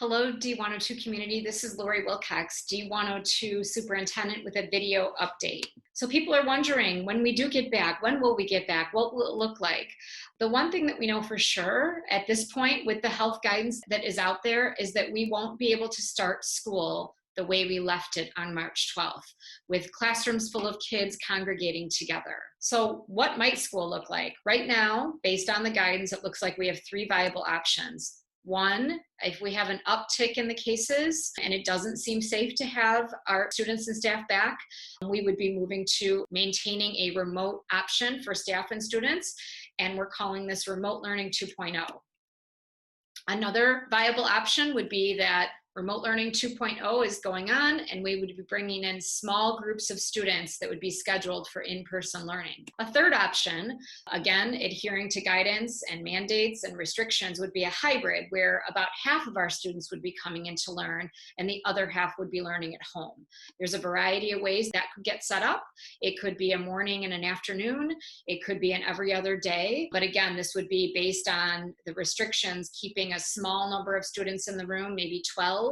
Hello, D102 community. This is Lori Wilcox, D102 Superintendent with a video update. So people are wondering, when we do get back, when will we get back? What will it look like? The one thing that we know for sure at this point with the health guidance that is out there is that we won't be able to start school the way we left it on March 12th, with classrooms full of kids congregating together. So what might school look like? Right now, based on the guidance, it looks like we have three viable options. One, if we have an uptick in the cases and it doesn't seem safe to have our students and staff back, we would be moving to maintaining a remote option for staff and students, and we're calling this Remote Learning 2.0. Another viable option would be that Remote Learning 2.0 is going on, and we would be bringing in small groups of students that would be scheduled for in-person learning. A third option, again, adhering to guidance and mandates and restrictions, would be a hybrid where about half of our students would be coming in to learn and the other half would be learning at home. There's a variety of ways that could get set up. It could be a morning and an afternoon. It could be an every other day. But again, this would be based on the restrictions, keeping a small number of students in the room, maybe 12,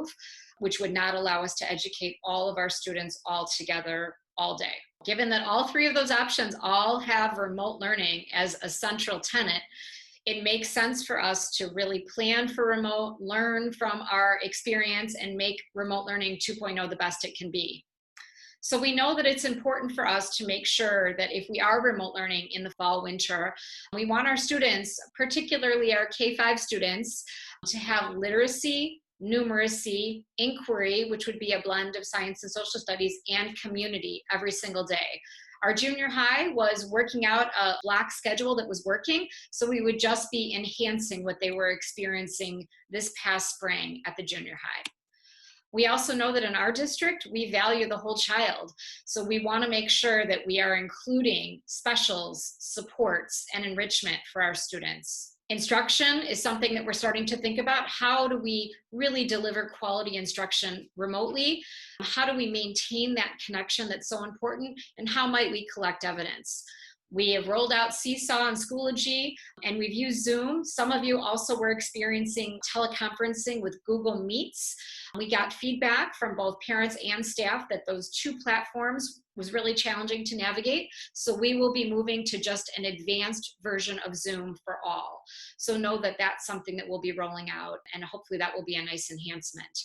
which would not allow us to educate all of our students all together all day. Given that all three of those options all have remote learning as a central tenet, it makes sense for us to really plan for remote, learn from our experience, and make Remote Learning 2.0 the best it can be. So we know that it's important for us to make sure that if we are remote learning in the fall, winter, we want our students, particularly our K-5 students, to have literacy, numeracy, inquiry, which would be a blend of science and social studies, and community every single day. Our junior high was working out a block schedule that was working, so we would just be enhancing what they were experiencing this past spring at the junior high. We also know that in our district, we value the whole child. So we want to make sure that we are including specials, supports, and enrichment for our students. Instruction is something that we're starting to think about. How do we really deliver quality instruction remotely? How do we maintain that connection that's so important? And how might we collect evidence? We have rolled out Seesaw and Schoology, and we've used Zoom. Some of you also were experiencing teleconferencing with Google Meets. We got feedback from both parents and staff that those two platforms was really challenging to navigate. So we will be moving to just an advanced version of Zoom for all. So know that that's something that we'll be rolling out, and hopefully that will be a nice enhancement.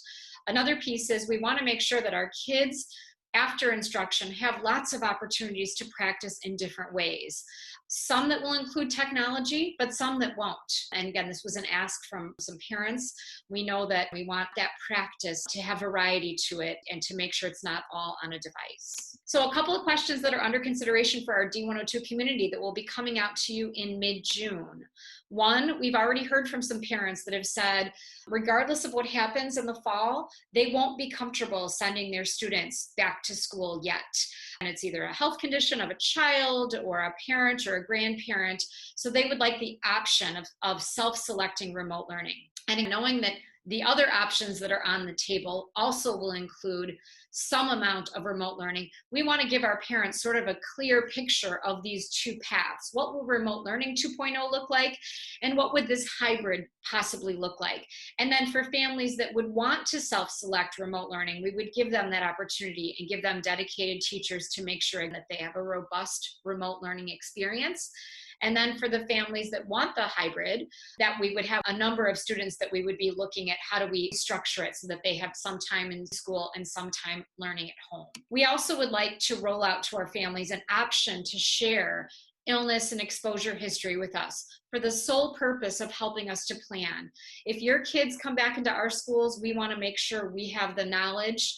Another piece is we want to make sure that our kids after instruction have lots of opportunities to practice in different ways. Some that will include technology, but some that won't. And again, this was an ask from some parents. We know that we want that practice to have variety to it and to make sure it's not all on a device. So a couple of questions that are under consideration for our D102 community that will be coming out to you in mid-June. One, we've already heard from some parents that have said, regardless of what happens in the fall, they won't be comfortable sending their students back to school yet. And it's either a health condition of a child or a parent or a grandparent. So they would like the option of self-selecting remote learning. And knowing that the other options that are on the table also will include some amount of remote learning, we want to give our parents sort of a clear picture of these two paths. What will Remote Learning 2.0 look like? And what would this hybrid possibly look like? And then for families that would want to self-select remote learning, we would give them that opportunity and give them dedicated teachers to make sure that they have a robust remote learning experience. And then for the families that want the hybrid, that we would have a number of students that we would be looking at how do we structure it so that they have some time in school and some time learning at home. We also would like to roll out to our families an option to share illness and exposure history with us for the sole purpose of helping us to plan. If your kids come back into our schools, we want to make sure we have the knowledge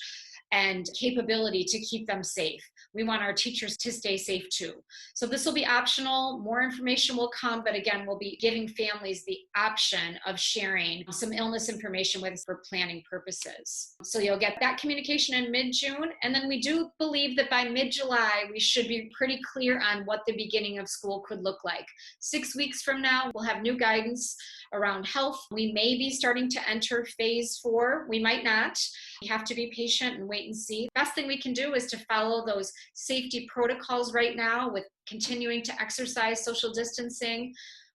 and capability to keep them safe. We want our teachers to stay safe too. So this will be optional. More information will come, but again, we'll be giving families the option of sharing some illness information with us for planning purposes. So you'll get that communication in mid-June. And then we do believe that by mid-July, we should be pretty clear on what the beginning of school could look like. 6 weeks from now, we'll have new guidance around health. We may be starting to enter phase 4. We might not. We have to be patient and wait and see. Best thing we can do is to follow those safety protocols right now with continuing to exercise, social distancing,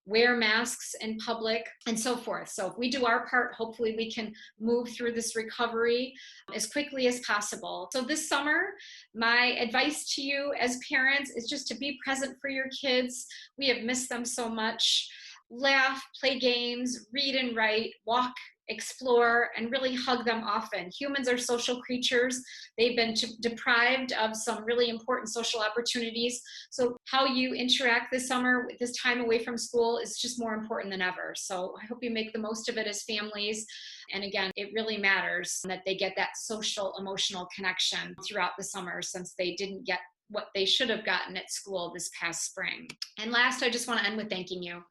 wear masks in public, and so forth. So if we do our part, hopefully we can move through this recovery as quickly as possible. So this summer, my advice to you as parents is just to be present for your kids. We have missed them so much. Laugh, play games, read and write, walk, explore, and really hug them often. Humans are social creatures. They've been deprived of some really important social opportunities. So how you interact this summer with this time away from school is just more important than ever. So I hope you make the most of it as families. And again, it really matters that they get that social, emotional connection throughout the summer, since they didn't get what they should have gotten at school this past spring. And last, I just want to end with thanking you.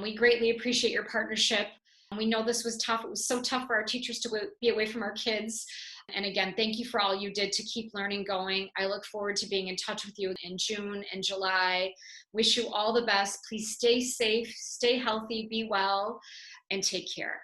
We greatly appreciate your partnership. We know this was tough. It was so tough for our teachers to be away from our kids. And again, thank you for all you did to keep learning going. I look forward to being in touch with you in June and July. Wish you all the best. Please stay safe, stay healthy, be well, and take care.